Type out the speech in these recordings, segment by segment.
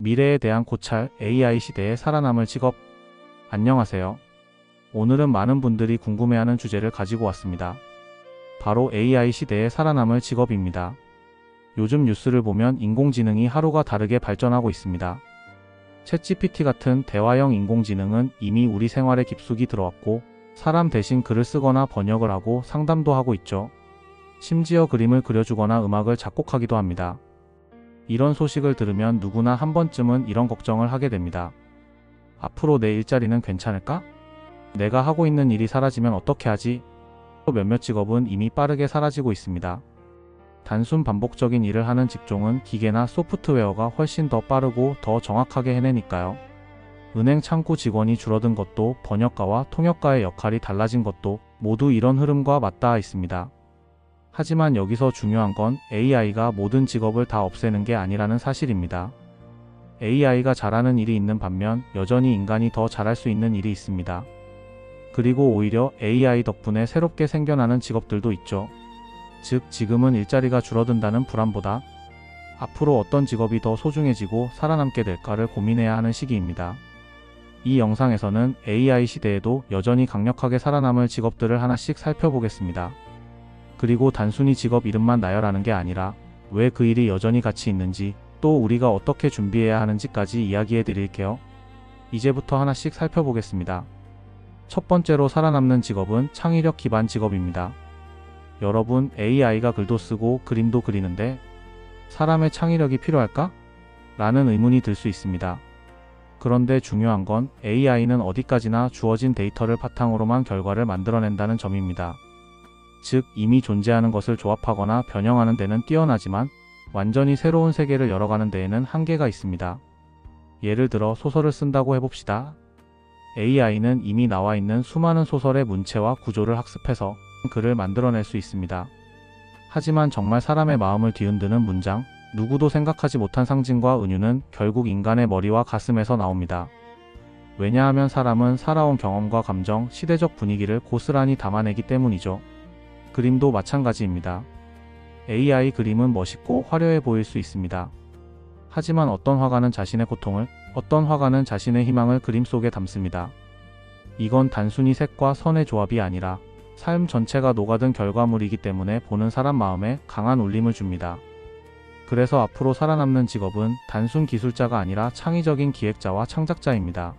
미래에 대한 고찰, AI 시대에 살아남을 직업. 안녕하세요. 오늘은 많은 분들이 궁금해하는 주제를 가지고 왔습니다. 바로 AI 시대에 살아남을 직업입니다. 요즘 뉴스를 보면 인공지능이 하루가 다르게 발전하고 있습니다. 챗GPT 같은 대화형 인공지능은 이미 우리 생활에 깊숙이 들어왔고, 사람 대신 글을 쓰거나 번역을 하고 상담도 하고 있죠. 심지어 그림을 그려주거나 음악을 작곡하기도 합니다. 이런 소식을 들으면 누구나 한 번쯤은 이런 걱정을 하게 됩니다. 앞으로 내 일자리는 괜찮을까? 내가 하고 있는 일이 사라지면 어떻게 하지? 몇몇 직업은 이미 빠르게 사라지고 있습니다. 단순 반복적인 일을 하는 직종은 기계나 소프트웨어가 훨씬 더 빠르고 더 정확하게 해내니까요. 은행 창구 직원이 줄어든 것도, 번역가와 통역가의 역할이 달라진 것도 모두 이런 흐름과 맞닿아 있습니다. 하지만 여기서 중요한 건 AI가 모든 직업을 다 없애는 게 아니라는 사실입니다. AI가 잘하는 일이 있는 반면 여전히 인간이 더 잘할 수 있는 일이 있습니다. 그리고 오히려 AI 덕분에 새롭게 생겨나는 직업들도 있죠. 즉, 지금은 일자리가 줄어든다는 불안보다 앞으로 어떤 직업이 더 소중해지고 살아남게 될까를 고민해야 하는 시기입니다. 이 영상에서는 AI 시대에도 여전히 강력하게 살아남을 직업들을 하나씩 살펴보겠습니다. 그리고 단순히 직업 이름만 나열하는 게 아니라 왜 그 일이 여전히 가치 있는지, 또 우리가 어떻게 준비해야 하는지까지 이야기해 드릴게요. 이제부터 하나씩 살펴보겠습니다. 첫 번째로 살아남는 직업은 창의력 기반 직업입니다. 여러분, AI가 글도 쓰고 그림도 그리는데 사람의 창의력이 필요할까? 라는 의문이 들 수 있습니다. 그런데 중요한 건 AI는 어디까지나 주어진 데이터를 바탕으로만 결과를 만들어낸다는 점입니다. 즉, 이미 존재하는 것을 조합하거나 변형하는 데는 뛰어나지만 완전히 새로운 세계를 열어가는 데에는 한계가 있습니다. 예를 들어 소설을 쓴다고 해봅시다. AI는 이미 나와 있는 수많은 소설의 문체와 구조를 학습해서 글을 만들어낼 수 있습니다. 하지만 정말 사람의 마음을 뒤흔드는 문장, 누구도 생각하지 못한 상징과 은유는 결국 인간의 머리와 가슴에서 나옵니다. 왜냐하면 사람은 살아온 경험과 감정, 시대적 분위기를 고스란히 담아내기 때문이죠. 그림도 마찬가지입니다. AI 그림은 멋있고 화려해 보일 수 있습니다. 하지만 어떤 화가는 자신의 고통을, 어떤 화가는 자신의 희망을 그림 속에 담습니다. 이건 단순히 색과 선의 조합이 아니라 삶 전체가 녹아든 결과물이기 때문에 보는 사람 마음에 강한 울림을 줍니다. 그래서 앞으로 살아남는 직업은 단순 기술자가 아니라 창의적인 기획자와 창작자입니다.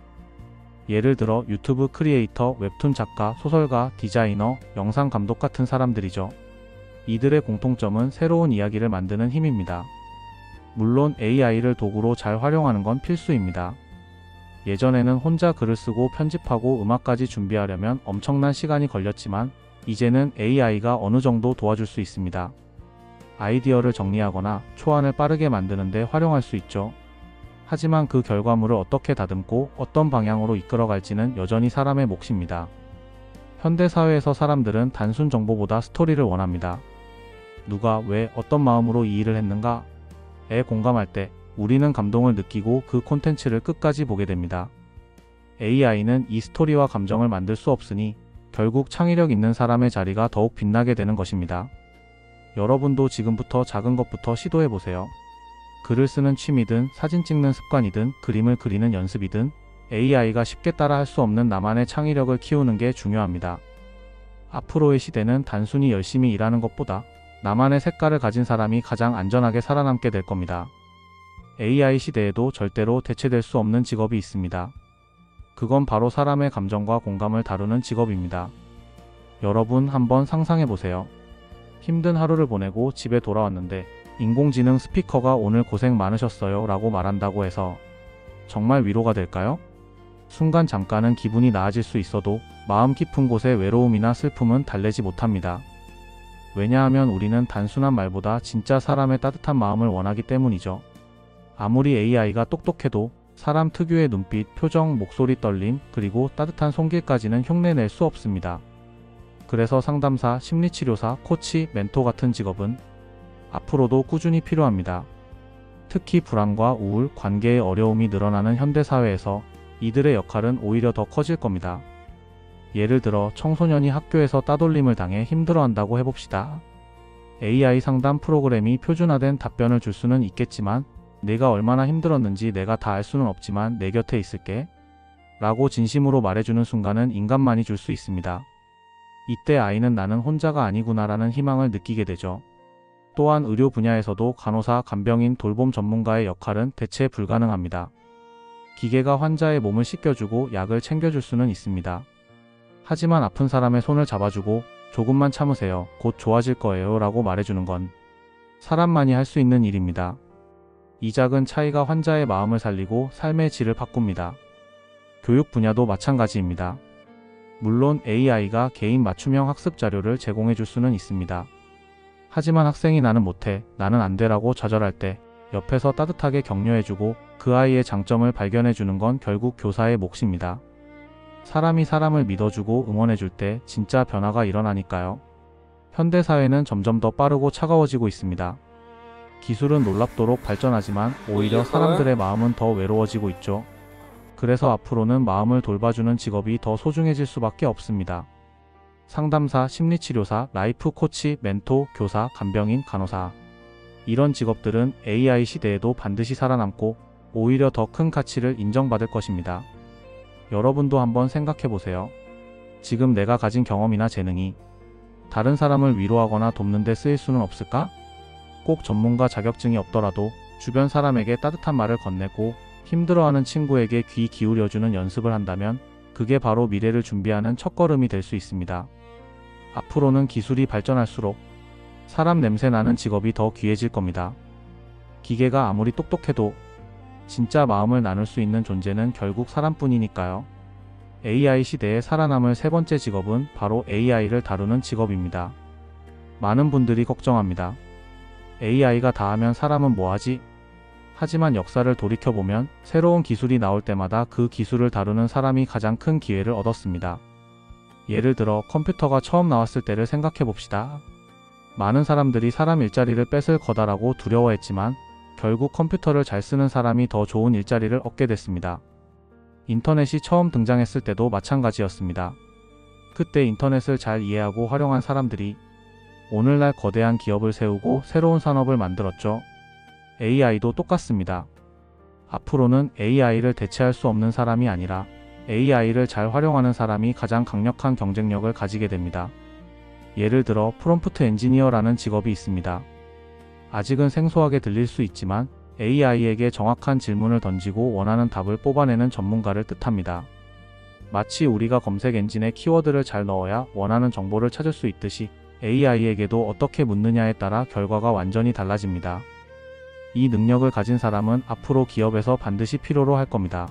예를 들어 유튜브 크리에이터, 웹툰 작가, 소설가, 디자이너, 영상 감독 같은 사람들이죠. 이들의 공통점은 새로운 이야기를 만드는 힘입니다. 물론 AI를 도구로 잘 활용하는 건 필수입니다. 예전에는 혼자 글을 쓰고 편집하고 음악까지 준비하려면 엄청난 시간이 걸렸지만 이제는 AI가 어느 정도 도와줄 수 있습니다. 아이디어를 정리하거나 초안을 빠르게 만드는 데 활용할 수 있죠. 하지만 그 결과물을 어떻게 다듬고 어떤 방향으로 이끌어갈지는 여전히 사람의 몫입니다. 현대사회에서 사람들은 단순 정보보다 스토리를 원합니다. 누가 왜 어떤 마음으로 이 일을 했는가에 공감할 때 우리는 감동을 느끼고 그 콘텐츠를 끝까지 보게 됩니다. AI는 이 스토리와 감정을 만들 수 없으니 결국 창의력 있는 사람의 자리가 더욱 빛나게 되는 것입니다. 여러분도 지금부터 작은 것부터 시도해보세요. 글을 쓰는 취미든 사진 찍는 습관이든 그림을 그리는 연습이든 AI가 쉽게 따라 할 수 없는 나만의 창의력을 키우는 게 중요합니다. 앞으로의 시대는 단순히 열심히 일하는 것보다 나만의 색깔을 가진 사람이 가장 안전하게 살아남게 될 겁니다. AI 시대에도 절대로 대체될 수 없는 직업이 있습니다. 그건 바로 사람의 감정과 공감을 다루는 직업입니다. 여러분, 한번 상상해보세요. 힘든 하루를 보내고 집에 돌아왔는데 인공지능 스피커가 오늘 고생 많으셨어요 라고 말한다고 해서 정말 위로가 될까요? 순간 잠깐은 기분이 나아질 수 있어도 마음 깊은 곳의 외로움이나 슬픔은 달래지 못합니다. 왜냐하면 우리는 단순한 말보다 진짜 사람의 따뜻한 마음을 원하기 때문이죠. 아무리 AI가 똑똑해도 사람 특유의 눈빛, 표정, 목소리 떨림, 그리고 따뜻한 손길까지는 흉내낼 수 없습니다. 그래서 상담사, 심리치료사, 코치, 멘토 같은 직업은 앞으로도 꾸준히 필요합니다. 특히 불안과 우울, 관계의 어려움이 늘어나는 현대사회에서 이들의 역할은 오히려 더 커질 겁니다. 예를 들어 청소년이 학교에서 따돌림을 당해 힘들어한다고 해봅시다. AI 상담 프로그램이 표준화된 답변을 줄 수는 있겠지만 내가 얼마나 힘들었는지 내가 다 알 수는 없지만 내 곁에 있을게 라고 진심으로 말해주는 순간은 인간만이 줄 수 있습니다. 이때 아이는 나는 혼자가 아니구나라는 희망을 느끼게 되죠. 또한 의료 분야에서도 간호사, 간병인, 돌봄 전문가의 역할은 대체 불가능합니다. 기계가 환자의 몸을 씻겨주고 약을 챙겨줄 수는 있습니다. 하지만 아픈 사람의 손을 잡아주고 조금만 참으세요. 곧 좋아질 거예요 라고 말해주는 건 사람만이 할 수 있는 일입니다. 이 작은 차이가 환자의 마음을 살리고 삶의 질을 바꿉니다. 교육 분야도 마찬가지입니다. 물론 AI가 개인 맞춤형 학습 자료를 제공해 줄 수는 있습니다. 하지만 학생이 나는 못해, 나는 안 돼라고 좌절할 때 옆에서 따뜻하게 격려해주고 그 아이의 장점을 발견해주는 건 결국 교사의 몫입니다. 사람이 사람을 믿어주고 응원해줄 때 진짜 변화가 일어나니까요. 현대사회는 점점 더 빠르고 차가워지고 있습니다. 기술은 놀랍도록 발전하지만 오히려 사람들의 마음은 더 외로워지고 있죠. 그래서 앞으로는 마음을 돌봐주는 직업이 더 소중해질 수밖에 없습니다. 상담사, 심리치료사, 라이프 코치, 멘토, 교사, 간병인, 간호사. 이런 직업들은 AI 시대에도 반드시 살아남고 오히려 더 큰 가치를 인정받을 것입니다. 여러분도 한번 생각해보세요. 지금 내가 가진 경험이나 재능이 다른 사람을 위로하거나 돕는 데 쓰일 수는 없을까? 꼭 전문가 자격증이 없더라도 주변 사람에게 따뜻한 말을 건네고 힘들어하는 친구에게 귀 기울여주는 연습을 한다면 그게 바로 미래를 준비하는 첫걸음이 될 수 있습니다. 앞으로는 기술이 발전할수록 사람 냄새 나는 직업이 더 귀해질 겁니다. 기계가 아무리 똑똑해도 진짜 마음을 나눌 수 있는 존재는 결국 사람뿐이니까요. AI 시대에 살아남을 세 번째 직업은 바로 AI를 다루는 직업입니다. 많은 분들이 걱정합니다. AI가 다 하면 사람은 뭐하지? 하지만 역사를 돌이켜보면 새로운 기술이 나올 때마다 그 기술을 다루는 사람이 가장 큰 기회를 얻었습니다. 예를 들어 컴퓨터가 처음 나왔을 때를 생각해봅시다. 많은 사람들이 사람 일자리를 뺏을 거다라고 두려워했지만 결국 컴퓨터를 잘 쓰는 사람이 더 좋은 일자리를 얻게 됐습니다. 인터넷이 처음 등장했을 때도 마찬가지였습니다. 그때 인터넷을 잘 이해하고 활용한 사람들이 오늘날 거대한 기업을 세우고 새로운 산업을 만들었죠. AI도 똑같습니다. 앞으로는 AI를 대체할 수 없는 사람이 아니라 AI를 잘 활용하는 사람이 가장 강력한 경쟁력을 가지게 됩니다. 예를 들어 프롬프트 엔지니어라는 직업이 있습니다. 아직은 생소하게 들릴 수 있지만 AI에게 정확한 질문을 던지고 원하는 답을 뽑아내는 전문가를 뜻합니다. 마치 우리가 검색 엔진에 키워드를 잘 넣어야 원하는 정보를 찾을 수 있듯이 AI에게도 어떻게 묻느냐에 따라 결과가 완전히 달라집니다. 이 능력을 가진 사람은 앞으로 기업에서 반드시 필요로 할 겁니다.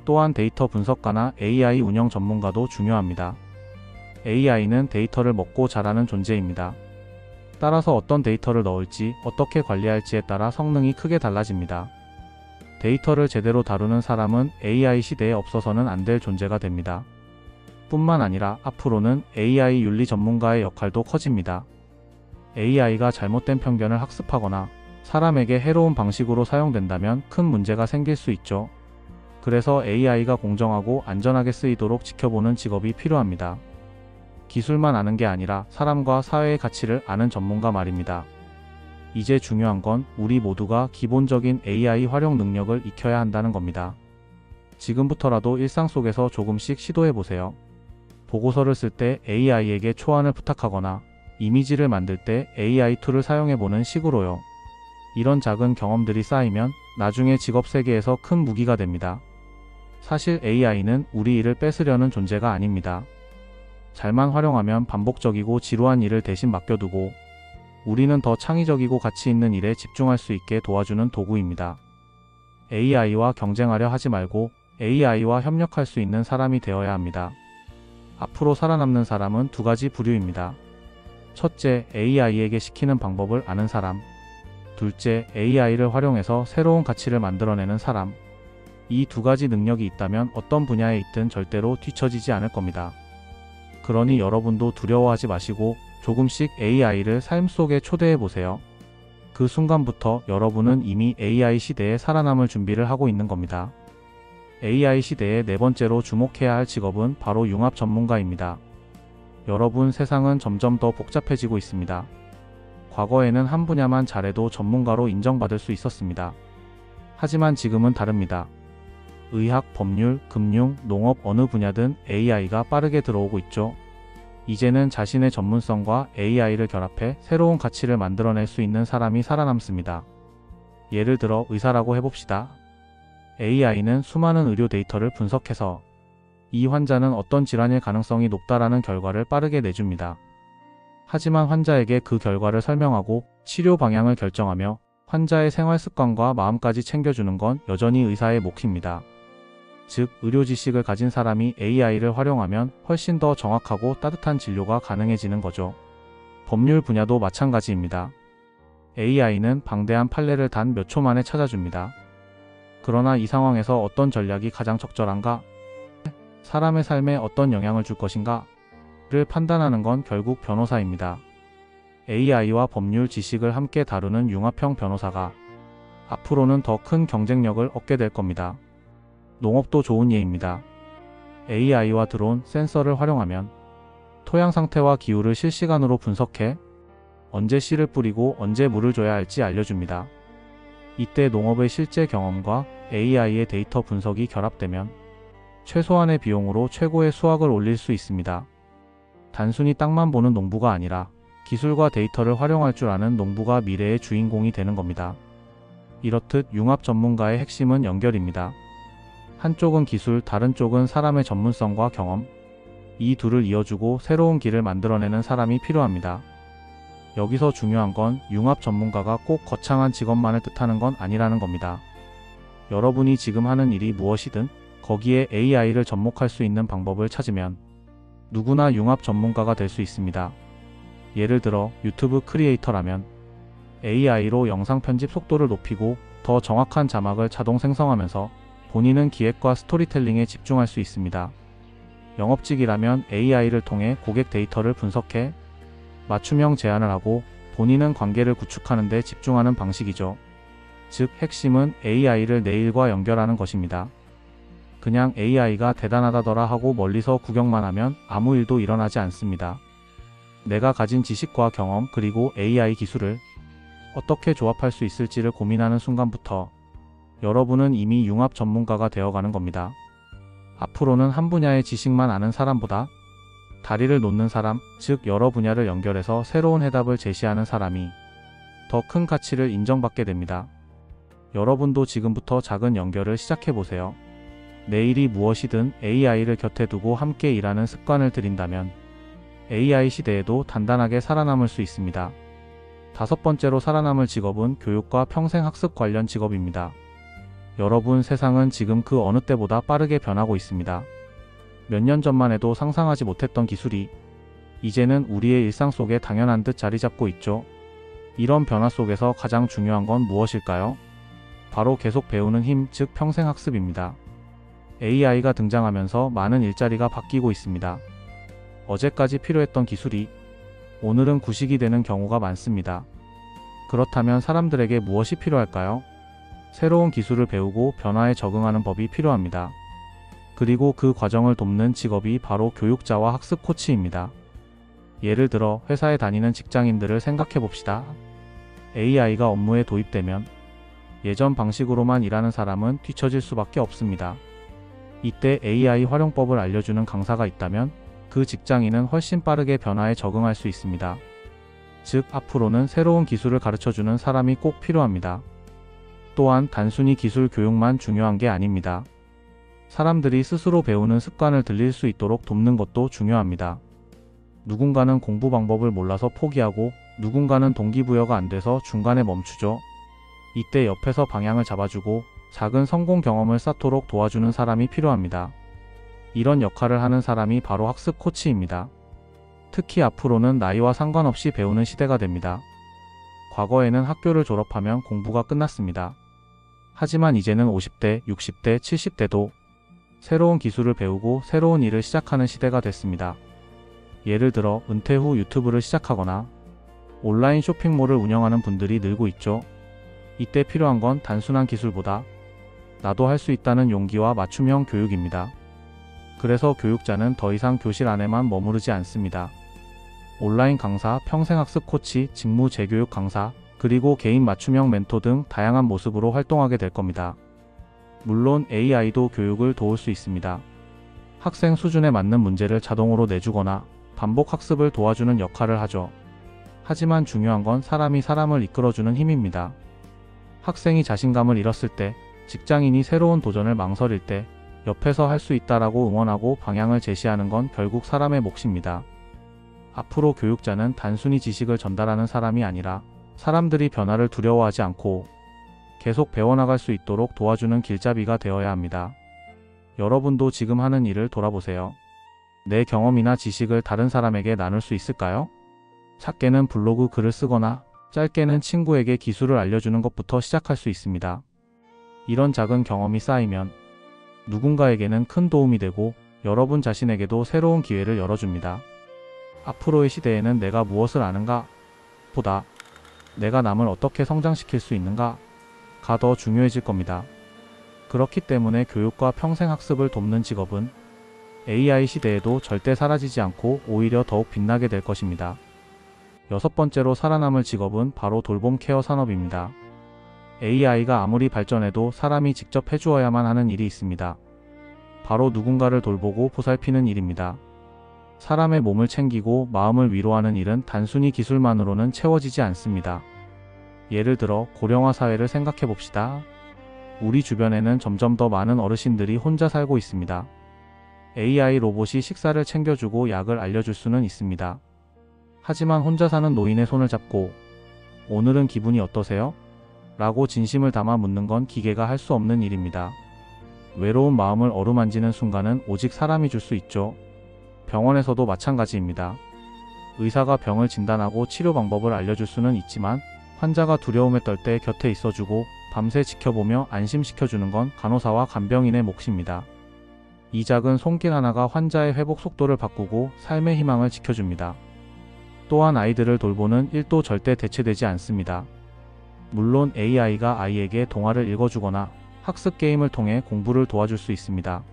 또한 데이터 분석가나 AI 운영 전문가도 중요합니다. AI는 데이터를 먹고 자라는 존재입니다. 따라서 어떤 데이터를 넣을지, 어떻게 관리할지에 따라 성능이 크게 달라집니다. 데이터를 제대로 다루는 사람은 AI 시대에 없어서는 안 될 존재가 됩니다. 뿐만 아니라 앞으로는 AI 윤리 전문가의 역할도 커집니다. AI가 잘못된 편견을 학습하거나 사람에게 해로운 방식으로 사용된다면 큰 문제가 생길 수 있죠. 그래서 AI가 공정하고 안전하게 쓰이도록 지켜보는 직업이 필요합니다. 기술만 아는 게 아니라 사람과 사회의 가치를 아는 전문가 말입니다. 이제 중요한 건 우리 모두가 기본적인 AI 활용 능력을 익혀야 한다는 겁니다. 지금부터라도 일상 속에서 조금씩 시도해보세요. 보고서를 쓸 때 AI에게 초안을 부탁하거나 이미지를 만들 때 AI 툴을 사용해보는 식으로요. 이런 작은 경험들이 쌓이면 나중에 직업 세계에서 큰 무기가 됩니다. 사실 AI는 우리 일을 뺏으려는 존재가 아닙니다. 잘만 활용하면 반복적이고 지루한 일을 대신 맡겨두고 우리는 더 창의적이고 가치 있는 일에 집중할 수 있게 도와주는 도구입니다. AI와 경쟁하려 하지 말고 AI와 협력할 수 있는 사람이 되어야 합니다. 앞으로 살아남는 사람은 두 가지 부류입니다. 첫째, AI에게 시키는 방법을 아는 사람. 둘째, AI를 활용해서 새로운 가치를 만들어내는 사람. 이 두 가지 능력이 있다면 어떤 분야에 있든 절대로 뒤처지지 않을 겁니다. 그러니 여러분도 두려워하지 마시고 조금씩 AI를 삶 속에 초대해 보세요. 그 순간부터 여러분은 이미 AI 시대에 살아남을 준비를 하고 있는 겁니다. AI 시대의 네 번째로 주목해야 할 직업은 바로 융합 전문가입니다. 여러분, 세상은 점점 더 복잡해지고 있습니다. 과거에는 한 분야만 잘해도 전문가로 인정받을 수 있었습니다. 하지만 지금은 다릅니다. 의학, 법률, 금융, 농업 어느 분야든 AI가 빠르게 들어오고 있죠. 이제는 자신의 전문성과 AI를 결합해 새로운 가치를 만들어낼 수 있는 사람이 살아남습니다. 예를 들어 의사라고 해봅시다. AI는 수많은 의료 데이터를 분석해서 이 환자는 어떤 질환일 가능성이 높다라는 결과를 빠르게 내줍니다. 하지만 환자에게 그 결과를 설명하고 치료 방향을 결정하며 환자의 생활 습관과 마음까지 챙겨주는 건 여전히 의사의 몫입니다. 즉, 의료 지식을 가진 사람이 AI를 활용하면 훨씬 더 정확하고 따뜻한 진료가 가능해지는 거죠. 법률 분야도 마찬가지입니다. AI는 방대한 판례를 단 몇 초 만에 찾아줍니다. 그러나 이 상황에서 어떤 전략이 가장 적절한가? 사람의 삶에 어떤 영향을 줄 것인가? 를 판단하는 건 결국 변호사입니다. AI와 법률 지식을 함께 다루는 융합형 변호사가 앞으로는 더 큰 경쟁력을 얻게 될 겁니다. 농업도 좋은 예입니다. AI와 드론, 센서를 활용하면 토양 상태와 기후를 실시간으로 분석해 언제 씨를 뿌리고 언제 물을 줘야 할지 알려줍니다. 이때 농업의 실제 경험과 AI의 데이터 분석이 결합되면 최소한의 비용으로 최고의 수확을 올릴 수 있습니다. 단순히 땅만 보는 농부가 아니라 기술과 데이터를 활용할 줄 아는 농부가 미래의 주인공이 되는 겁니다. 이렇듯 융합 전문가의 핵심은 연결입니다. 한쪽은 기술, 다른 쪽은 사람의 전문성과 경험. 이 둘을 이어주고 새로운 길을 만들어내는 사람이 필요합니다. 여기서 중요한 건 융합 전문가가 꼭 거창한 직업만을 뜻하는 건 아니라는 겁니다. 여러분이 지금 하는 일이 무엇이든 거기에 AI를 접목할 수 있는 방법을 찾으면 누구나 융합 전문가가 될 수 있습니다. 예를 들어 유튜브 크리에이터라면 AI로 영상 편집 속도를 높이고 더 정확한 자막을 자동 생성하면서 본인은 기획과 스토리텔링에 집중할 수 있습니다. 영업직이라면 AI를 통해 고객 데이터를 분석해 맞춤형 제안을 하고 본인은 관계를 구축하는 데 집중하는 방식이죠. 즉, 핵심은 AI를 내 일과 연결하는 것입니다. 그냥 AI가 대단하다더라 하고 멀리서 구경만 하면 아무 일도 일어나지 않습니다. 내가 가진 지식과 경험 그리고 AI 기술을 어떻게 조합할 수 있을지를 고민하는 순간부터 여러분은 이미 융합 전문가가 되어가는 겁니다. 앞으로는 한 분야의 지식만 아는 사람보다 다리를 놓는 사람, 즉 여러 분야를 연결해서 새로운 해답을 제시하는 사람이 더 큰 가치를 인정받게 됩니다. 여러분도 지금부터 작은 연결을 시작해보세요. 내일이 무엇이든 AI를 곁에 두고 함께 일하는 습관을 들인다면 AI 시대에도 단단하게 살아남을 수 있습니다. 다섯 번째로 살아남을 직업은 교육과 평생학습 관련 직업입니다. 여러분, 세상은 지금 그 어느 때보다 빠르게 변하고 있습니다. 몇 년 전만 해도 상상하지 못했던 기술이 이제는 우리의 일상 속에 당연한 듯 자리 잡고 있죠. 이런 변화 속에서 가장 중요한 건 무엇일까요? 바로 계속 배우는 힘, 즉 평생학습입니다. AI가 등장하면서 많은 일자리가 바뀌고 있습니다. 어제까지 필요했던 기술이 오늘은 구식이 되는 경우가 많습니다. 그렇다면 사람들에게 무엇이 필요할까요? 새로운 기술을 배우고 변화에 적응하는 법이 필요합니다. 그리고 그 과정을 돕는 직업이 바로 교육자와 학습 코치입니다. 예를 들어 회사에 다니는 직장인들을 생각해 봅시다. AI가 업무에 도입되면 예전 방식으로만 일하는 사람은 뒤처질 수밖에 없습니다. 이때 AI 활용법을 알려주는 강사가 있다면 그 직장인은 훨씬 빠르게 변화에 적응할 수 있습니다. 즉, 앞으로는 새로운 기술을 가르쳐주는 사람이 꼭 필요합니다. 또한 단순히 기술 교육만 중요한 게 아닙니다. 사람들이 스스로 배우는 습관을 들일 수 있도록 돕는 것도 중요합니다. 누군가는 공부 방법을 몰라서 포기하고 누군가는 동기부여가 안 돼서 중간에 멈추죠. 이때 옆에서 방향을 잡아주고 작은 성공 경험을 쌓도록 도와주는 사람이 필요합니다. 이런 역할을 하는 사람이 바로 학습 코치입니다. 특히 앞으로는 나이와 상관없이 배우는 시대가 됩니다. 과거에는 학교를 졸업하면 공부가 끝났습니다. 하지만 이제는 50대, 60대, 70대도 새로운 기술을 배우고 새로운 일을 시작하는 시대가 됐습니다. 예를 들어 은퇴 후 유튜브를 시작하거나 온라인 쇼핑몰을 운영하는 분들이 늘고 있죠. 이때 필요한 건 단순한 기술보다 나도 할 수 있다는 용기와 맞춤형 교육입니다. 그래서 교육자는 더 이상 교실 안에만 머무르지 않습니다. 온라인 강사, 평생학습 코치, 직무 재교육 강사, 그리고 개인 맞춤형 멘토 등 다양한 모습으로 활동하게 될 겁니다. 물론 AI도 교육을 도울 수 있습니다. 학생 수준에 맞는 문제를 자동으로 내주거나 반복 학습을 도와주는 역할을 하죠. 하지만 중요한 건 사람이 사람을 이끌어주는 힘입니다. 학생이 자신감을 잃었을 때, 직장인이 새로운 도전을 망설일 때 옆에서 할 수 있다라고 응원하고 방향을 제시하는 건 결국 사람의 몫입니다. 앞으로 교육자는 단순히 지식을 전달하는 사람이 아니라 사람들이 변화를 두려워하지 않고 계속 배워나갈 수 있도록 도와주는 길잡이가 되어야 합니다. 여러분도 지금 하는 일을 돌아보세요. 내 경험이나 지식을 다른 사람에게 나눌 수 있을까요? 작게는 블로그 글을 쓰거나 짧게는 친구에게 기술을 알려주는 것부터 시작할 수 있습니다. 이런 작은 경험이 쌓이면 누군가에게는 큰 도움이 되고 여러분 자신에게도 새로운 기회를 열어줍니다. 앞으로의 시대에는 내가 무엇을 아는가 보다 내가 남을 어떻게 성장시킬 수 있는가가 더 중요해질 겁니다. 그렇기 때문에 교육과 평생 학습을 돕는 직업은 AI 시대에도 절대 사라지지 않고 오히려 더욱 빛나게 될 것입니다. 6번째로 살아남을 직업은 바로 돌봄 케어 산업입니다. AI가 아무리 발전해도 사람이 직접 해주어야만 하는 일이 있습니다. 바로 누군가를 돌보고 보살피는 일입니다. 사람의 몸을 챙기고 마음을 위로하는 일은 단순히 기술만으로는 채워지지 않습니다. 예를 들어 고령화 사회를 생각해 봅시다. 우리 주변에는 점점 더 많은 어르신들이 혼자 살고 있습니다. AI 로봇이 식사를 챙겨주고 약을 알려줄 수는 있습니다. 하지만 혼자 사는 노인의 손을 잡고 오늘은 기분이 어떠세요? 라고 진심을 담아 묻는 건 기계가 할 수 없는 일입니다. 외로운 마음을 어루만지는 순간은 오직 사람이 줄 수 있죠. 병원에서도 마찬가지입니다. 의사가 병을 진단하고 치료 방법을 알려줄 수는 있지만 환자가 두려움에 떨 때 곁에 있어주고 밤새 지켜보며 안심시켜주는 건 간호사와 간병인의 몫입니다. 이 작은 손길 하나가 환자의 회복 속도를 바꾸고 삶의 희망을 지켜줍니다. 또한 아이들을 돌보는 일도 절대 대체되지 않습니다. 물론 AI가 아이에게 동화를 읽어주거나 학습 게임을 통해 공부를 도와줄 수 있습니다.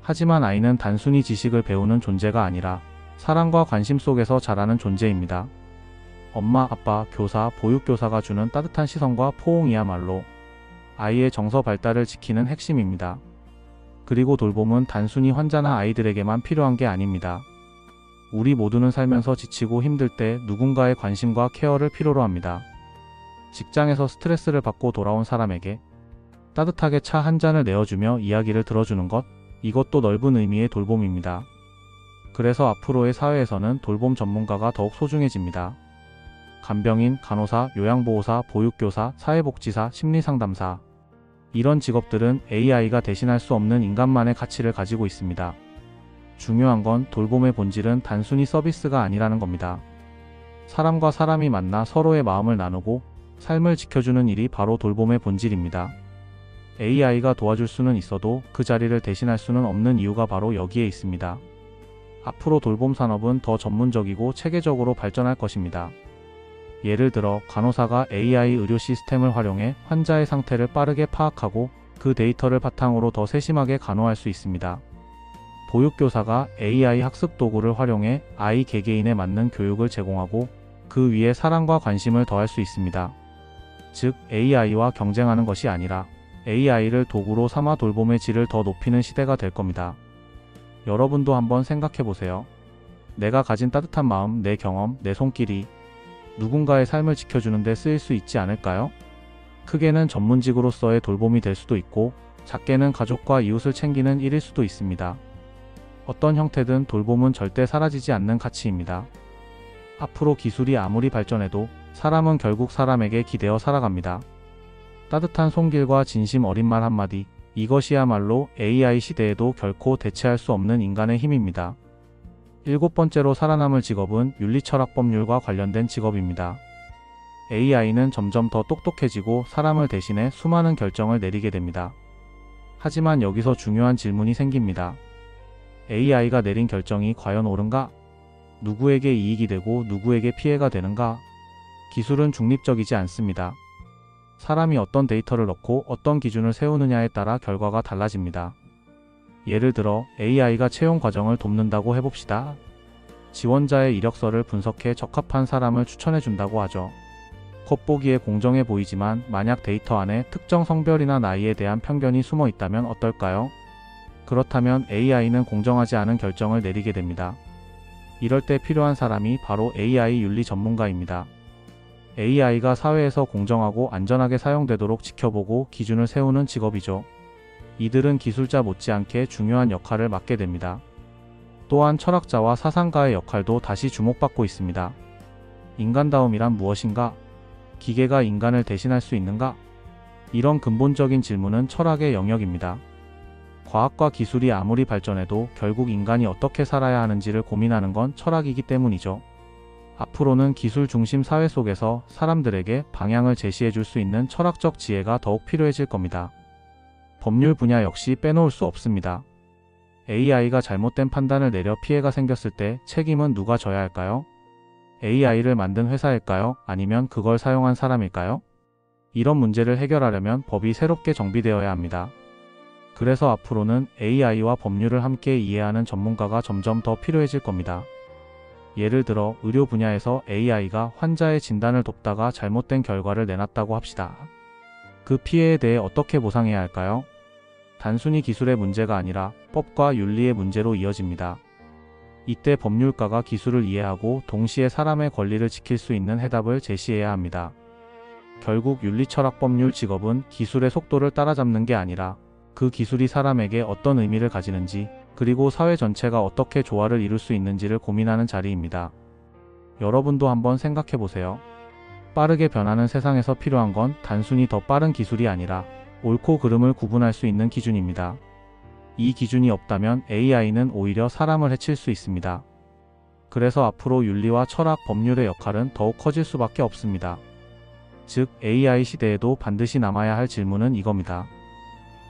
하지만 아이는 단순히 지식을 배우는 존재가 아니라 사랑과 관심 속에서 자라는 존재입니다. 엄마, 아빠, 교사, 보육교사가 주는 따뜻한 시선과 포옹이야말로 아이의 정서 발달을 지키는 핵심입니다. 그리고 돌봄은 단순히 환자나 아이들에게만 필요한 게 아닙니다. 우리 모두는 살면서 지치고 힘들 때 누군가의 관심과 케어를 필요로 합니다. 직장에서 스트레스를 받고 돌아온 사람에게 따뜻하게 차 한 잔을 내어주며 이야기를 들어주는 것, 이것도 넓은 의미의 돌봄입니다. 그래서 앞으로의 사회에서는 돌봄 전문가가 더욱 소중해집니다. 간병인, 간호사, 요양보호사, 보육교사, 사회복지사, 심리상담사. 이런 직업들은 AI가 대신할 수 없는 인간만의 가치를 가지고 있습니다. 중요한 건 돌봄의 본질은 단순히 서비스가 아니라는 겁니다. 사람과 사람이 만나 서로의 마음을 나누고 삶을 지켜주는 일이 바로 돌봄의 본질입니다. AI가 도와줄 수는 있어도 그 자리를 대신할 수는 없는 이유가 바로 여기에 있습니다. 앞으로 돌봄 산업은 더 전문적이고 체계적으로 발전할 것입니다. 예를 들어 간호사가 AI 의료 시스템을 활용해 환자의 상태를 빠르게 파악하고 그 데이터를 바탕으로 더 세심하게 간호할 수 있습니다. 보육교사가 AI 학습 도구를 활용해 아이 개개인에 맞는 교육을 제공하고 그 위에 사랑과 관심을 더할 수 있습니다. 즉 AI와 경쟁하는 것이 아니라 AI를 도구로 삼아 돌봄의 질을 더 높이는 시대가 될 겁니다. 여러분도 한번 생각해보세요. 내가 가진 따뜻한 마음, 내 경험, 내 손길이 누군가의 삶을 지켜주는 데 쓰일 수 있지 않을까요? 크게는 전문직으로서의 돌봄이 될 수도 있고 작게는 가족과 이웃을 챙기는 일일 수도 있습니다. 어떤 형태든 돌봄은 절대 사라지지 않는 가치입니다. 앞으로 기술이 아무리 발전해도 사람은 결국 사람에게 기대어 살아갑니다. 따뜻한 손길과 진심 어린 말 한마디, 이것이야말로 AI 시대에도 결코 대체할 수 없는 인간의 힘입니다. 7번째로 살아남을 직업은 윤리철학 법률과 관련된 직업입니다. AI는 점점 더 똑똑해지고 사람을 대신해 수많은 결정을 내리게 됩니다. 하지만 여기서 중요한 질문이 생깁니다. AI가 내린 결정이 과연 옳은가? 누구에게 이익이 되고 누구에게 피해가 되는가? 기술은 중립적이지 않습니다. 사람이 어떤 데이터를 넣고 어떤 기준을 세우느냐에 따라 결과가 달라집니다. 예를 들어 AI가 채용 과정을 돕는다고 해봅시다. 지원자의 이력서를 분석해 적합한 사람을 추천해준다고 하죠. 겉보기에 공정해 보이지만 만약 데이터 안에 특정 성별이나 나이에 대한 편견이 숨어 있다면 어떨까요? 그렇다면 AI는 공정하지 않은 결정을 내리게 됩니다. 이럴 때 필요한 사람이 바로 AI 윤리 전문가입니다. AI가 사회에서 공정하고 안전하게 사용되도록 지켜보고 기준을 세우는 직업이죠. 이들은 기술자 못지않게 중요한 역할을 맡게 됩니다. 또한 철학자와 사상가의 역할도 다시 주목받고 있습니다. 인간다움이란 무엇인가? 기계가 인간을 대신할 수 있는가? 이런 근본적인 질문은 철학의 영역입니다. 과학과 기술이 아무리 발전해도 결국 인간이 어떻게 살아야 하는지를 고민하는 건 철학이기 때문이죠. 앞으로는 기술 중심 사회 속에서 사람들에게 방향을 제시해 줄 수 있는 철학적 지혜가 더욱 필요해질 겁니다. 법률 분야 역시 빼놓을 수 없습니다. AI가 잘못된 판단을 내려 피해가 생겼을 때 책임은 누가 져야 할까요? AI를 만든 회사일까요? 아니면 그걸 사용한 사람일까요? 이런 문제를 해결하려면 법이 새롭게 정비되어야 합니다. 그래서 앞으로는 AI와 법률을 함께 이해하는 전문가가 점점 더 필요해질 겁니다. 예를 들어 의료 분야에서 AI가 환자의 진단을 돕다가 잘못된 결과를 내놨다고 합시다. 그 피해에 대해 어떻게 보상해야 할까요? 단순히 기술의 문제가 아니라 법과 윤리의 문제로 이어집니다. 이때 법률가가 기술을 이해하고 동시에 사람의 권리를 지킬 수 있는 해답을 제시해야 합니다. 결국 윤리철학법률 직업은 기술의 속도를 따라잡는 게 아니라 그 기술이 사람에게 어떤 의미를 가지는지, 그리고 사회 전체가 어떻게 조화를 이룰 수 있는지를 고민하는 자리입니다. 여러분도 한번 생각해 보세요. 빠르게 변하는 세상에서 필요한 건 단순히 더 빠른 기술이 아니라 옳고 그름을 구분할 수 있는 기준입니다. 이 기준이 없다면 AI는 오히려 사람을 해칠 수 있습니다. 그래서 앞으로 윤리와 철학, 법률의 역할은 더욱 커질 수밖에 없습니다. 즉, AI 시대에도 반드시 남아야 할 질문은 이겁니다.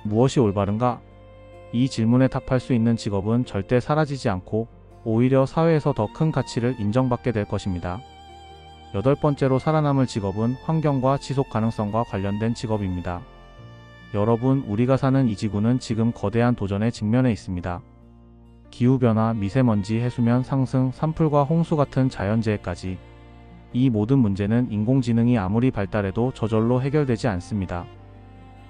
무엇이 올바른가? 이 질문에 답할 수 있는 직업은 절대 사라지지 않고 오히려 사회에서 더 큰 가치를 인정받게 될 것입니다. 8번째로 살아남을 직업은 환경과 지속 가능성과 관련된 직업입니다. 여러분, 우리가 사는 이 지구는 지금 거대한 도전에 직면해 있습니다. 기후변화, 미세먼지, 해수면 상승, 산불과 홍수 같은 자연재해까지 이 모든 문제는 인공지능이 아무리 발달해도 저절로 해결되지 않습니다.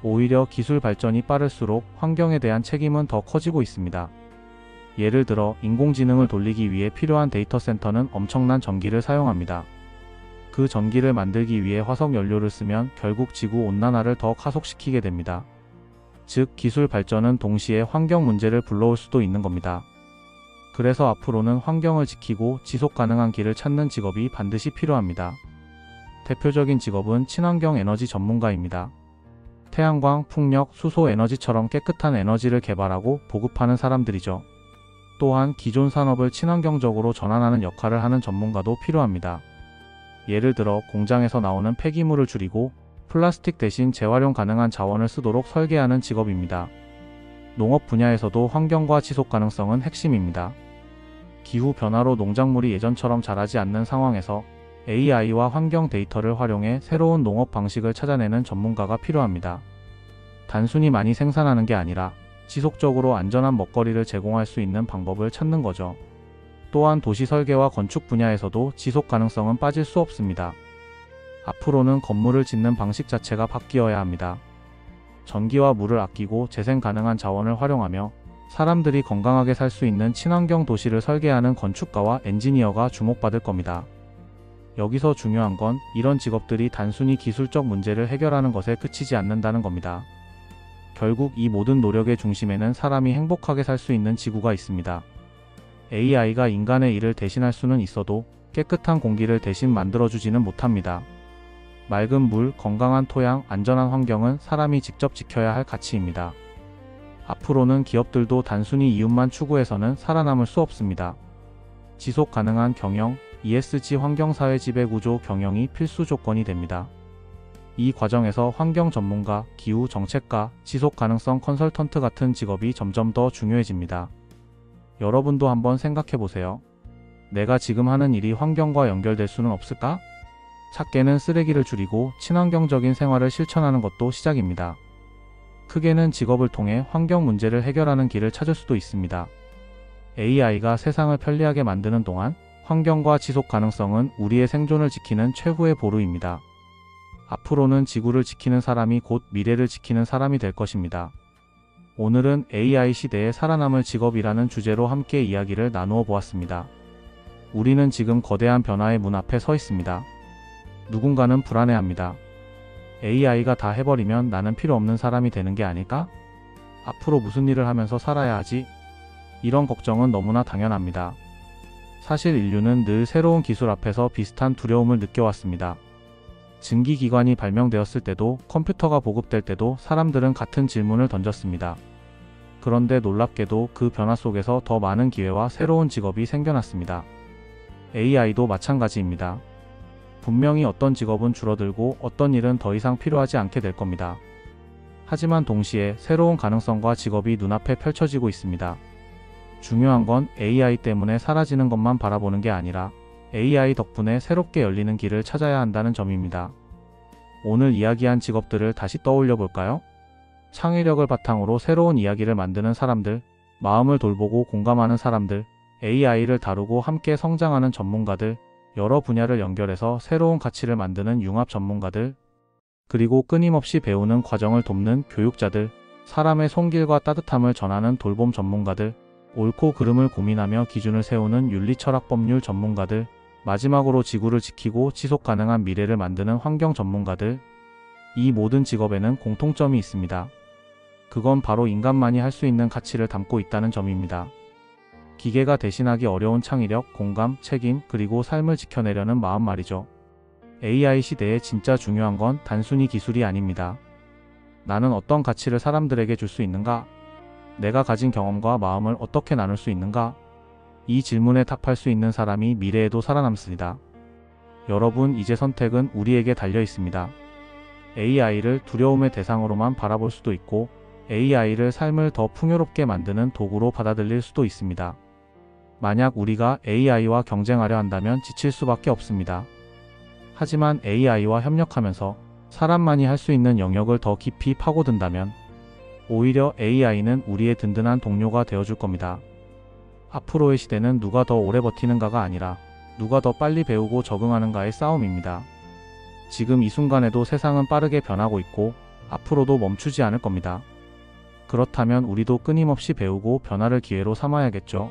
오히려 기술 발전이 빠를수록 환경에 대한 책임은 더 커지고 있습니다. 예를 들어 인공지능을 돌리기 위해 필요한 데이터 센터는 엄청난 전기를 사용합니다. 그 전기를 만들기 위해 화석 연료를 쓰면 결국 지구 온난화를 더 가속시키게 됩니다. 즉, 기술 발전은 동시에 환경 문제를 불러올 수도 있는 겁니다. 그래서 앞으로는 환경을 지키고 지속 가능한 길을 찾는 직업이 반드시 필요합니다. 대표적인 직업은 친환경 에너지 전문가입니다. 태양광, 풍력, 수소 에너지처럼 깨끗한 에너지를 개발하고 보급하는 사람들이죠. 또한 기존 산업을 친환경적으로 전환하는 역할을 하는 전문가도 필요합니다. 예를 들어 공장에서 나오는 폐기물을 줄이고 플라스틱 대신 재활용 가능한 자원을 쓰도록 설계하는 직업입니다. 농업 분야에서도 환경과 지속 가능성은 핵심입니다. 기후 변화로 농작물이 예전처럼 자라지 않는 상황에서 AI와 환경 데이터를 활용해 새로운 농업 방식을 찾아내는 전문가가 필요합니다. 단순히 많이 생산하는 게 아니라 지속적으로 안전한 먹거리를 제공할 수 있는 방법을 찾는 거죠. 또한 도시 설계와 건축 분야에서도 지속 가능성은 빠질 수 없습니다. 앞으로는 건물을 짓는 방식 자체가 바뀌어야 합니다. 전기와 물을 아끼고 재생 가능한 자원을 활용하며 사람들이 건강하게 살 수 있는 친환경 도시를 설계하는 건축가와 엔지니어가 주목받을 겁니다. 여기서 중요한 건 이런 직업들이 단순히 기술적 문제를 해결하는 것에 그치지 않는다는 겁니다. 결국 이 모든 노력의 중심에는 사람이 행복하게 살 수 있는 지구가 있습니다. AI가 인간의 일을 대신할 수는 있어도 깨끗한 공기를 대신 만들어주지는 못합니다. 맑은 물, 건강한 토양, 안전한 환경은 사람이 직접 지켜야 할 가치입니다. 앞으로는 기업들도 단순히 이윤만 추구해서는 살아남을 수 없습니다. 지속 가능한 경영, ESG 환경사회 지배구조 경영이 필수 조건이 됩니다. 이 과정에서 환경 전문가, 기후 정책가, 지속 가능성 컨설턴트 같은 직업이 점점 더 중요해집니다. 여러분도 한번 생각해 보세요. 내가 지금 하는 일이 환경과 연결될 수는 없을까? 작게는 쓰레기를 줄이고 친환경적인 생활을 실천하는 것도 시작입니다. 크게는 직업을 통해 환경 문제를 해결하는 길을 찾을 수도 있습니다. AI가 세상을 편리하게 만드는 동안 환경과 지속 가능성은 우리의 생존을 지키는 최후의 보루입니다. 앞으로는 지구를 지키는 사람이 곧 미래를 지키는 사람이 될 것입니다. 오늘은 AI 시대에 살아남을 직업이라는 주제로 함께 이야기를 나누어 보았습니다. 우리는 지금 거대한 변화의 문 앞에 서 있습니다. 누군가는 불안해합니다. AI가 다 해버리면 나는 필요 없는 사람이 되는 게 아닐까? 앞으로 무슨 일을 하면서 살아야 하지? 이런 걱정은 너무나 당연합니다. 사실 인류는 늘 새로운 기술 앞에서 비슷한 두려움을 느껴왔습니다. 증기기관이 발명되었을 때도 컴퓨터가 보급될 때도 사람들은 같은 질문을 던졌습니다. 그런데 놀랍게도 그 변화 속에서 더 많은 기회와 새로운 직업이 생겨났습니다. AI도 마찬가지입니다. 분명히 어떤 직업은 줄어들고 어떤 일은 더 이상 필요하지 않게 될 겁니다. 하지만 동시에 새로운 가능성과 직업이 눈앞에 펼쳐지고 있습니다. 중요한 건 AI 때문에 사라지는 것만 바라보는 게 아니라 AI 덕분에 새롭게 열리는 길을 찾아야 한다는 점입니다. 오늘 이야기한 직업들을 다시 떠올려 볼까요? 창의력을 바탕으로 새로운 이야기를 만드는 사람들, 마음을 돌보고 공감하는 사람들, AI를 다루고 함께 성장하는 전문가들, 여러 분야를 연결해서 새로운 가치를 만드는 융합 전문가들, 그리고 끊임없이 배우는 과정을 돕는 교육자들, 사람의 손길과 따뜻함을 전하는 돌봄 전문가들, 옳고 그름을 고민하며 기준을 세우는 윤리철학 법률 전문가들, 마지막으로 지구를 지키고 지속 가능한 미래를 만드는 환경 전문가들. 이 모든 직업에는 공통점이 있습니다. 그건 바로 인간만이 할 수 있는 가치를 담고 있다는 점입니다. 기계가 대신하기 어려운 창의력, 공감, 책임, 그리고 삶을 지켜내려는 마음 말이죠. AI 시대에 진짜 중요한 건 단순히 기술이 아닙니다. 나는 어떤 가치를 사람들에게 줄 수 있는가? 내가 가진 경험과 마음을 어떻게 나눌 수 있는가? 이 질문에 답할 수 있는 사람이 미래에도 살아남습니다. 여러분, 이제 선택은 우리에게 달려 있습니다. AI를 두려움의 대상으로만 바라볼 수도 있고 AI를 삶을 더 풍요롭게 만드는 도구로 받아들일 수도 있습니다. 만약 우리가 AI와 경쟁하려 한다면 지칠 수밖에 없습니다. 하지만 AI와 협력하면서 사람만이 할 수 있는 영역을 더 깊이 파고든다면 오히려 AI는 우리의 든든한 동료가 되어줄 겁니다. 앞으로의 시대는 누가 더 오래 버티는가가 아니라 누가 더 빨리 배우고 적응하는가의 싸움입니다. 지금 이 순간에도 세상은 빠르게 변하고 있고 앞으로도 멈추지 않을 겁니다. 그렇다면 우리도 끊임없이 배우고 변화를 기회로 삼아야겠죠.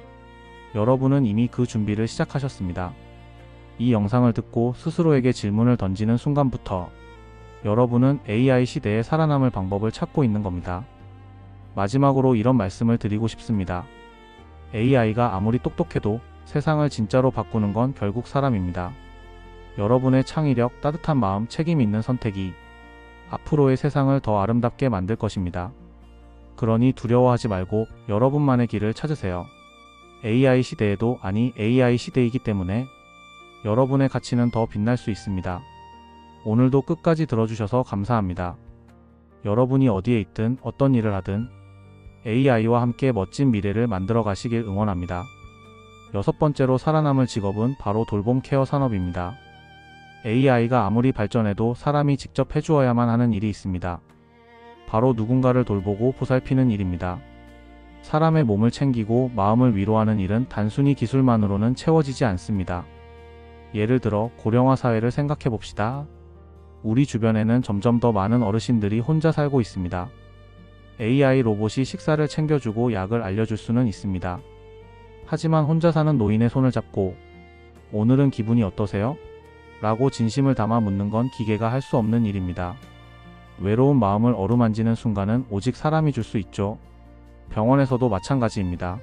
여러분은 이미 그 준비를 시작하셨습니다. 이 영상을 듣고 스스로에게 질문을 던지는 순간부터 여러분은 AI 시대에 살아남을 방법을 찾고 있는 겁니다. 마지막으로 이런 말씀을 드리고 싶습니다. AI가 아무리 똑똑해도 세상을 진짜로 바꾸는 건 결국 사람입니다. 여러분의 창의력, 따뜻한 마음, 책임 있는 선택이 앞으로의 세상을 더 아름답게 만들 것입니다. 그러니 두려워하지 말고 여러분만의 길을 찾으세요. AI 시대에도 AI 시대이기 때문에 여러분의 가치는 더 빛날 수 있습니다. 오늘도 끝까지 들어주셔서 감사합니다. 여러분이 어디에 있든 어떤 일을 하든 AI와 함께 멋진 미래를 만들어 가시길 응원합니다. 6번째로 살아남을 직업은 바로 돌봄 케어 산업입니다. AI가 아무리 발전해도 사람이 직접 해주어야만 하는 일이 있습니다. 바로 누군가를 돌보고 보살피는 일입니다. 사람의 몸을 챙기고 마음을 위로하는 일은 단순히 기술만으로는 채워지지 않습니다. 예를 들어 고령화 사회를 생각해 봅시다. 우리 주변에는 점점 더 많은 어르신들이 혼자 살고 있습니다. AI 로봇이 식사를 챙겨주고 약을 알려줄 수는 있습니다. 하지만 혼자 사는 노인의 손을 잡고 오늘은 기분이 어떠세요? 라고 진심을 담아 묻는 건 기계가 할 수 없는 일입니다. 외로운 마음을 어루만지는 순간은 오직 사람이 줄 수 있죠. 병원에서도 마찬가지입니다.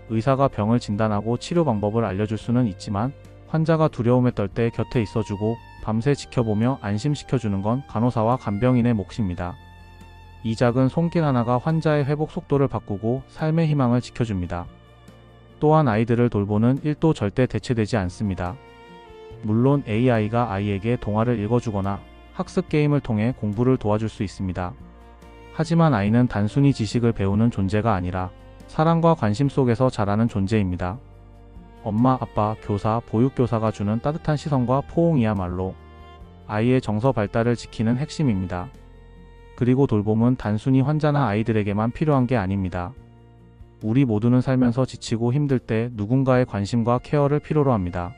의사가 병을 진단하고 치료 방법을 알려줄 수는 있지만 환자가 두려움에 떨 때 곁에 있어주고 밤새 지켜보며 안심시켜주는 건 간호사와 간병인의 몫입니다. 이 작은 손길 하나가 환자의 회복 속도를 바꾸고 삶의 희망을 지켜줍니다. 또한 아이들을 돌보는 일도 절대 대체되지 않습니다. 물론 AI가 아이에게 동화를 읽어주거나 학습 게임을 통해 공부를 도와줄 수 있습니다. 하지만 아이는 단순히 지식을 배우는 존재가 아니라 사랑과 관심 속에서 자라는 존재입니다. 엄마, 아빠, 교사, 보육교사가 주는 따뜻한 시선과 포옹이야말로 아이의 정서 발달을 지키는 핵심입니다. 그리고 돌봄은 단순히 환자나 아이들에게만 필요한 게 아닙니다. 우리 모두는 살면서 지치고 힘들 때 누군가의 관심과 케어를 필요로 합니다.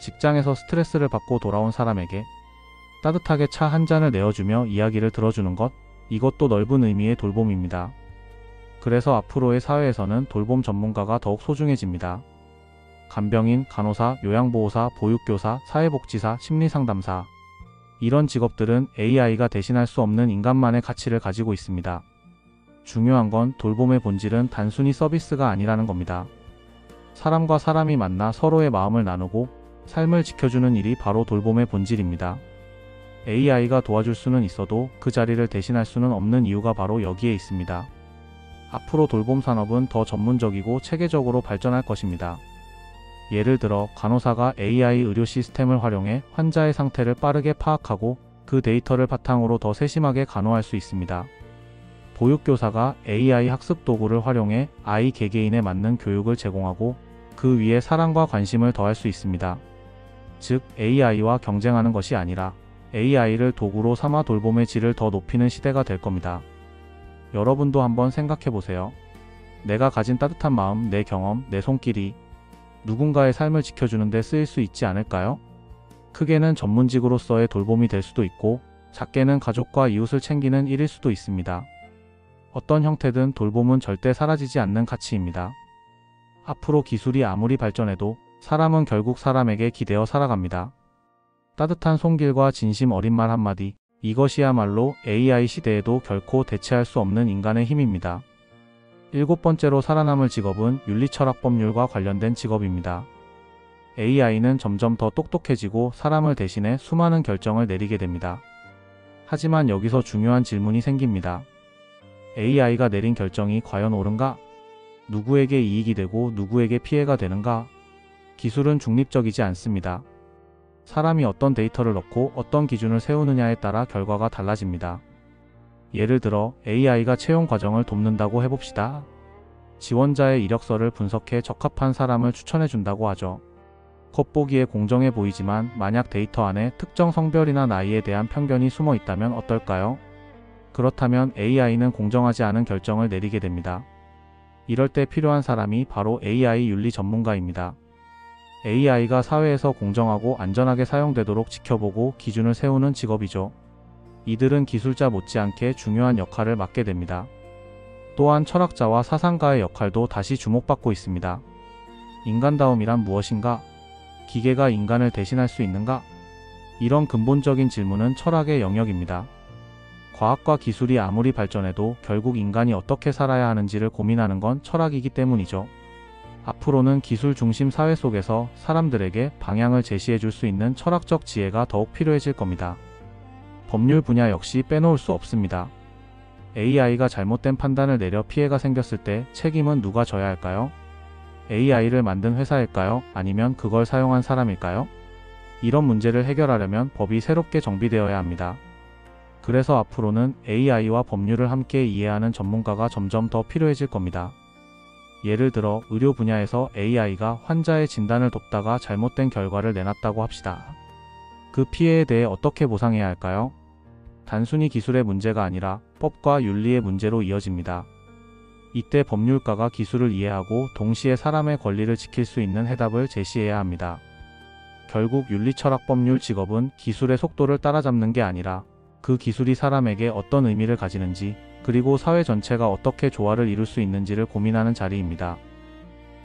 직장에서 스트레스를 받고 돌아온 사람에게, 따뜻하게 차 한 잔을 내어주며 이야기를 들어주는 것, 이것도 넓은 의미의 돌봄입니다. 그래서 앞으로의 사회에서는 돌봄 전문가가 더욱 소중해집니다. 간병인, 간호사, 요양보호사, 보육교사, 사회복지사, 심리상담사. 이런 직업들은 AI가 대신할 수 없는 인간만의 가치를 가지고 있습니다. 중요한 건 돌봄의 본질은 단순히 서비스가 아니라는 겁니다. 사람과 사람이 만나 서로의 마음을 나누고 삶을 지켜주는 일이 바로 돌봄의 본질입니다. AI가 도와줄 수는 있어도 그 자리를 대신할 수는 없는 이유가 바로 여기에 있습니다. 앞으로 돌봄 산업은 더 전문적이고 체계적으로 발전할 것입니다. 예를 들어 간호사가 AI 의료 시스템을 활용해 환자의 상태를 빠르게 파악하고 그 데이터를 바탕으로 더 세심하게 간호할 수 있습니다. 보육교사가 AI 학습 도구를 활용해 아이 개개인에 맞는 교육을 제공하고 그 위에 사랑과 관심을 더할 수 있습니다. 즉, AI와 경쟁하는 것이 아니라 AI를 도구로 삼아 돌봄의 질을 더 높이는 시대가 될 겁니다. 여러분도 한번 생각해보세요. 내가 가진 따뜻한 마음, 내 경험, 내 손길이 누군가의 삶을 지켜주는 데 쓰일 수 있지 않을까요? 크게는 전문직으로서의 돌봄이 될 수도 있고, 작게는 가족과 이웃을 챙기는 일일 수도 있습니다. 어떤 형태든 돌봄은 절대 사라지지 않는 가치입니다. 앞으로 기술이 아무리 발전해도 사람은 결국 사람에게 기대어 살아갑니다. 따뜻한 손길과 진심 어린 말 한마디, 이것이야말로 AI 시대에도 결코 대체할 수 없는 인간의 힘입니다. 7번째로 살아남을 직업은 윤리철학법률과 관련된 직업입니다. AI는 점점 더 똑똑해지고 사람을 대신해 수많은 결정을 내리게 됩니다. 하지만 여기서 중요한 질문이 생깁니다. AI가 내린 결정이 과연 옳은가? 누구에게 이익이 되고 누구에게 피해가 되는가? 기술은 중립적이지 않습니다. 사람이 어떤 데이터를 넣고 어떤 기준을 세우느냐에 따라 결과가 달라집니다. 예를 들어 AI가 채용 과정을 돕는다고 해봅시다. 지원자의 이력서를 분석해 적합한 사람을 추천해준다고 하죠. 겉보기에 공정해 보이지만 만약 데이터 안에 특정 성별이나 나이에 대한 편견이 숨어 있다면 어떨까요? 그렇다면 AI는 공정하지 않은 결정을 내리게 됩니다. 이럴 때 필요한 사람이 바로 AI 윤리 전문가입니다. AI가 사회에서 공정하고 안전하게 사용되도록 지켜보고 기준을 세우는 직업이죠. 이들은 기술자 못지않게 중요한 역할을 맡게 됩니다. 또한 철학자와 사상가의 역할도 다시 주목받고 있습니다. 인간다움이란 무엇인가? 기계가 인간을 대신할 수 있는가? 이런 근본적인 질문은 철학의 영역입니다. 과학과 기술이 아무리 발전해도 결국 인간이 어떻게 살아야 하는지를 고민하는 건 철학이기 때문이죠. 앞으로는 기술 중심 사회 속에서 사람들에게 방향을 제시해 줄 수 있는 철학적 지혜가 더욱 필요해질 겁니다. 법률 분야 역시 빼놓을 수 없습니다. AI가 잘못된 판단을 내려 피해가 생겼을 때 책임은 누가 져야 할까요? AI를 만든 회사일까요? 아니면 그걸 사용한 사람일까요? 이런 문제를 해결하려면 법이 새롭게 정비되어야 합니다. 그래서 앞으로는 AI와 법률을 함께 이해하는 전문가가 점점 더 필요해질 겁니다. 예를 들어 의료 분야에서 AI가 환자의 진단을 돕다가 잘못된 결과를 내놨다고 합시다. 그 피해에 대해 어떻게 보상해야 할까요? 단순히 기술의 문제가 아니라 법과 윤리의 문제로 이어집니다. 이때 법률가가 기술을 이해하고 동시에 사람의 권리를 지킬 수 있는 해답을 제시해야 합니다. 결국 윤리철학법률 직업은 기술의 속도를 따라잡는 게 아니라 그 기술이 사람에게 어떤 의미를 가지는지, 그리고 사회 전체가 어떻게 조화를 이룰 수 있는지를 고민하는 자리입니다.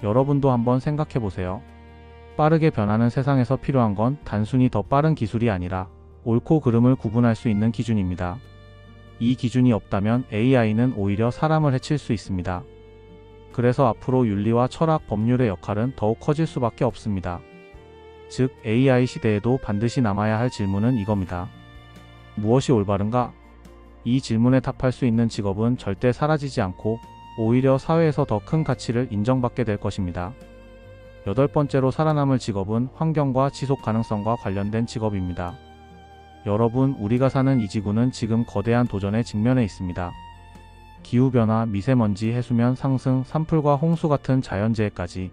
여러분도 한번 생각해보세요. 빠르게 변하는 세상에서 필요한 건 단순히 더 빠른 기술이 아니라 옳고 그름을 구분할 수 있는 기준입니다. 이 기준이 없다면 AI는 오히려 사람을 해칠 수 있습니다. 그래서 앞으로 윤리와 철학, 법률의 역할은 더욱 커질 수밖에 없습니다. 즉, AI 시대에도 반드시 남아야 할 질문은 이겁니다. 무엇이 올바른가? 이 질문에 답할 수 있는 직업은 절대 사라지지 않고 오히려 사회에서 더 큰 가치를 인정받게 될 것입니다. 8번째로 살아남을 직업은 환경과 지속 가능성과 관련된 직업입니다. 여러분, 우리가 사는 이 지구는 지금 거대한 도전에 직면해 있습니다. 기후변화, 미세먼지, 해수면 상승, 산불과 홍수 같은 자연재해까지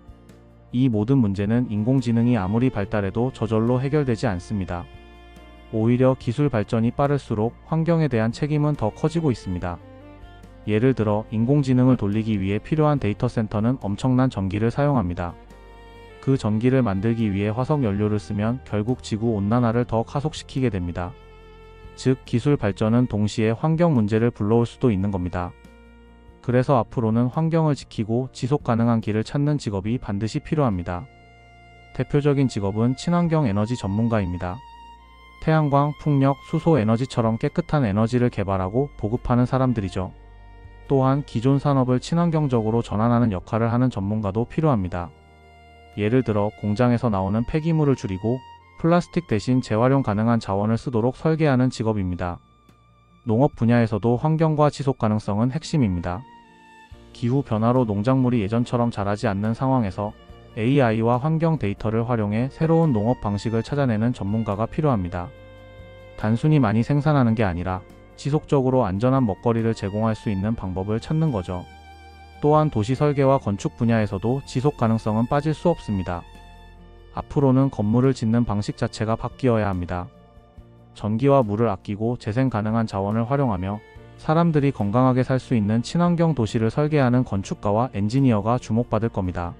이 모든 문제는 인공지능이 아무리 발달해도 저절로 해결되지 않습니다. 오히려 기술 발전이 빠를수록 환경에 대한 책임은 더 커지고 있습니다. 예를 들어 인공지능을 돌리기 위해 필요한 데이터 센터는 엄청난 전기를 사용합니다. 그 전기를 만들기 위해 화석 연료를 쓰면 결국 지구 온난화를 더 가속시키게 됩니다. 즉 기술 발전은 동시에 환경 문제를 불러올 수도 있는 겁니다. 그래서 앞으로는 환경을 지키고 지속 가능한 길을 찾는 직업이 반드시 필요합니다. 대표적인 직업은 친환경 에너지 전문가입니다. 태양광, 풍력, 수소 에너지처럼 깨끗한 에너지를 개발하고 보급하는 사람들이죠. 또한 기존 산업을 친환경적으로 전환하는 역할을 하는 전문가도 필요합니다. 예를 들어 공장에서 나오는 폐기물을 줄이고 플라스틱 대신 재활용 가능한 자원을 쓰도록 설계하는 직업입니다. 농업 분야에서도 환경과 지속 가능성은 핵심입니다. 기후 변화로 농작물이 예전처럼 자라지 않는 상황에서 AI와 환경 데이터를 활용해 새로운 농업 방식을 찾아내는 전문가가 필요합니다. 단순히 많이 생산하는 게 아니라 지속적으로 안전한 먹거리를 제공할 수 있는 방법을 찾는 거죠. 또한 도시 설계와 건축 분야에서도 지속 가능성은 빠질 수 없습니다. 앞으로는 건물을 짓는 방식 자체가 바뀌어야 합니다. 전기와 물을 아끼고 재생 가능한 자원을 활용하며 사람들이 건강하게 살 수 있는 친환경 도시를 설계하는 건축가와 엔지니어가 주목받을 겁니다.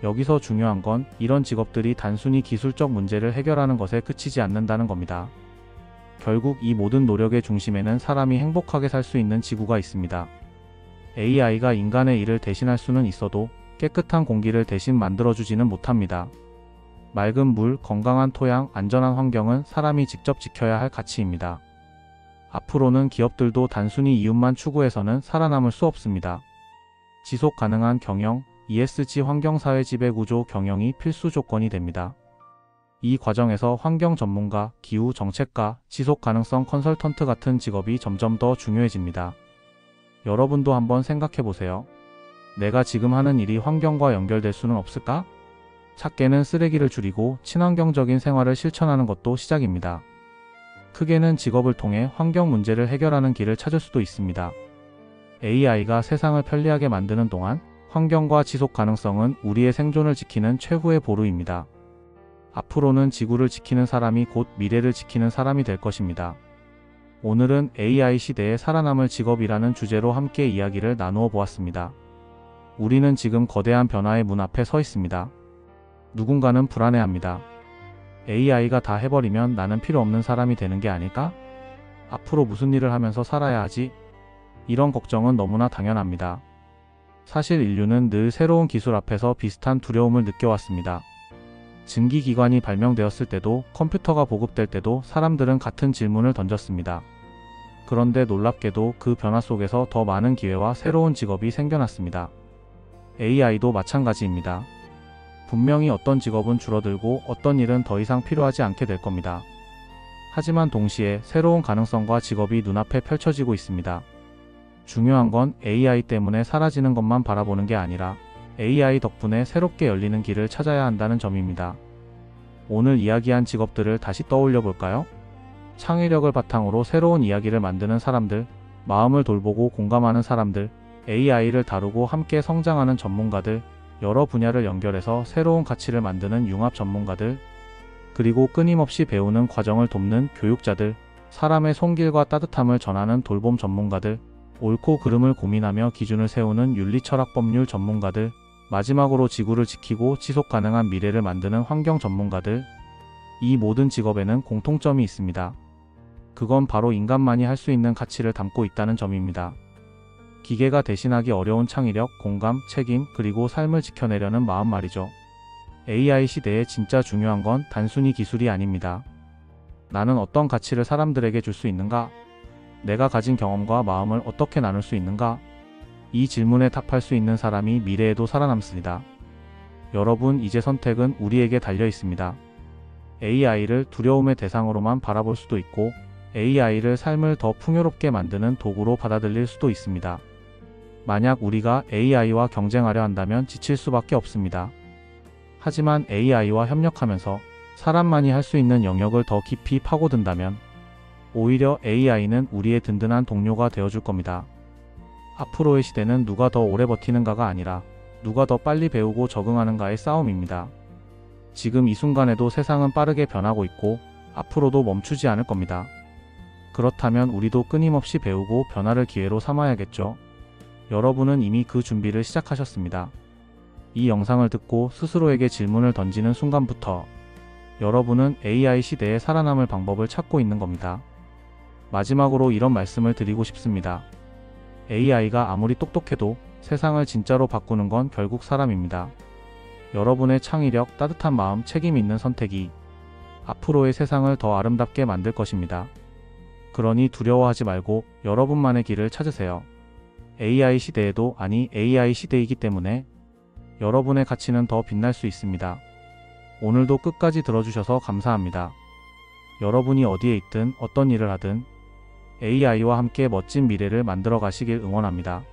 여기서 중요한 건 이런 직업들이 단순히 기술적 문제를 해결하는 것에 그치지 않는다는 겁니다. 결국 이 모든 노력의 중심에는 사람이 행복하게 살 수 있는 지구가 있습니다. AI가 인간의 일을 대신할 수는 있어도 깨끗한 공기를 대신 만들어주지는 못합니다. 맑은 물, 건강한 토양, 안전한 환경은 사람이 직접 지켜야 할 가치입니다. 앞으로는 기업들도 단순히 이윤만 추구해서는 살아남을 수 없습니다. 지속 가능한 경영, ESG 환경사회 지배구조 경영이 필수 조건이 됩니다. 이 과정에서 환경 전문가, 기후 정책가, 지속 가능성 컨설턴트 같은 직업이 점점 더 중요해집니다. 여러분도 한번 생각해 보세요. 내가 지금 하는 일이 환경과 연결될 수는 없을까? 작게는 쓰레기를 줄이고 친환경적인 생활을 실천하는 것도 시작입니다. 크게는 직업을 통해 환경 문제를 해결하는 길을 찾을 수도 있습니다. AI가 세상을 편리하게 만드는 동안 환경과 지속 가능성은 우리의 생존을 지키는 최후의 보루입니다. 앞으로는 지구를 지키는 사람이 곧 미래를 지키는 사람이 될 것입니다. 오늘은 AI 시대에 살아남을 직업이라는 주제로 함께 이야기를 나누어 보았습니다. 우리는 지금 거대한 변화의 문 앞에 서 있습니다. 누군가는 불안해합니다. AI가 다 해버리면 나는 필요 없는 사람이 되는 게 아닐까? 앞으로 무슨 일을 하면서 살아야 하지? 이런 걱정은 너무나 당연합니다. 사실 인류는 늘 새로운 기술 앞에서 비슷한 두려움을 느껴왔습니다. 증기기관이 발명되었을 때도 컴퓨터가 보급될 때도 사람들은 같은 질문을 던졌습니다. 그런데 놀랍게도 그 변화 속에서 더 많은 기회와 새로운 직업이 생겨났습니다. AI도 마찬가지입니다. 분명히 어떤 직업은 줄어들고 어떤 일은 더 이상 필요하지 않게 될 겁니다. 하지만 동시에 새로운 가능성과 직업이 눈앞에 펼쳐지고 있습니다. 중요한 건 AI 때문에 사라지는 것만 바라보는 게 아니라 AI 덕분에 새롭게 열리는 길을 찾아야 한다는 점입니다. 오늘 이야기한 직업들을 다시 떠올려 볼까요? 창의력을 바탕으로 새로운 이야기를 만드는 사람들, 마음을 돌보고 공감하는 사람들, AI를 다루고 함께 성장하는 전문가들, 여러 분야를 연결해서 새로운 가치를 만드는 융합 전문가들, 그리고 끊임없이 배우는 과정을 돕는 교육자들, 사람의 손길과 따뜻함을 전하는 돌봄 전문가들, 옳고 그름을 고민하며 기준을 세우는 윤리철학 법률 전문가들, 마지막으로 지구를 지키고 지속 가능한 미래를 만드는 환경 전문가들, 이 모든 직업에는 공통점이 있습니다. 그건 바로 인간만이 할 수 있는 가치를 담고 있다는 점입니다. 기계가 대신하기 어려운 창의력, 공감, 책임, 그리고 삶을 지켜내려는 마음 말이죠. AI 시대에 진짜 중요한 건 단순히 기술이 아닙니다. 나는 어떤 가치를 사람들에게 줄 수 있는가? 내가 가진 경험과 마음을 어떻게 나눌 수 있는가? 이 질문에 답할 수 있는 사람이 미래에도 살아남습니다. 여러분, 이제 선택은 우리에게 달려 있습니다. AI를 두려움의 대상으로만 바라볼 수도 있고 AI를 삶을 더 풍요롭게 만드는 도구로 받아들일 수도 있습니다. 만약 우리가 AI와 경쟁하려 한다면 지칠 수밖에 없습니다. 하지만 AI와 협력하면서 사람만이 할 수 있는 영역을 더 깊이 파고든다면 오히려 AI는 우리의 든든한 동료가 되어줄 겁니다. 앞으로의 시대는 누가 더 오래 버티는가가 아니라 누가 더 빨리 배우고 적응하는가의 싸움입니다. 지금 이 순간에도 세상은 빠르게 변하고 있고 앞으로도 멈추지 않을 겁니다. 그렇다면 우리도 끊임없이 배우고 변화를 기회로 삼아야겠죠. 여러분은 이미 그 준비를 시작하셨습니다. 이 영상을 듣고 스스로에게 질문을 던지는 순간부터 여러분은 AI 시대에 살아남을 방법을 찾고 있는 겁니다. 마지막으로 이런 말씀을 드리고 싶습니다. AI가 아무리 똑똑해도 세상을 진짜로 바꾸는 건 결국 사람입니다. 여러분의 창의력, 따뜻한 마음, 책임 있는 선택이 앞으로의 세상을 더 아름답게 만들 것입니다. 그러니 두려워하지 말고 여러분만의 길을 찾으세요. AI 시대에도 AI 시대이기 때문에 여러분의 가치는 더 빛날 수 있습니다. 오늘도 끝까지 들어주셔서 감사합니다. 여러분이 어디에 있든 어떤 일을 하든 AI와 함께 멋진 미래를 만들어 가시길 응원합니다.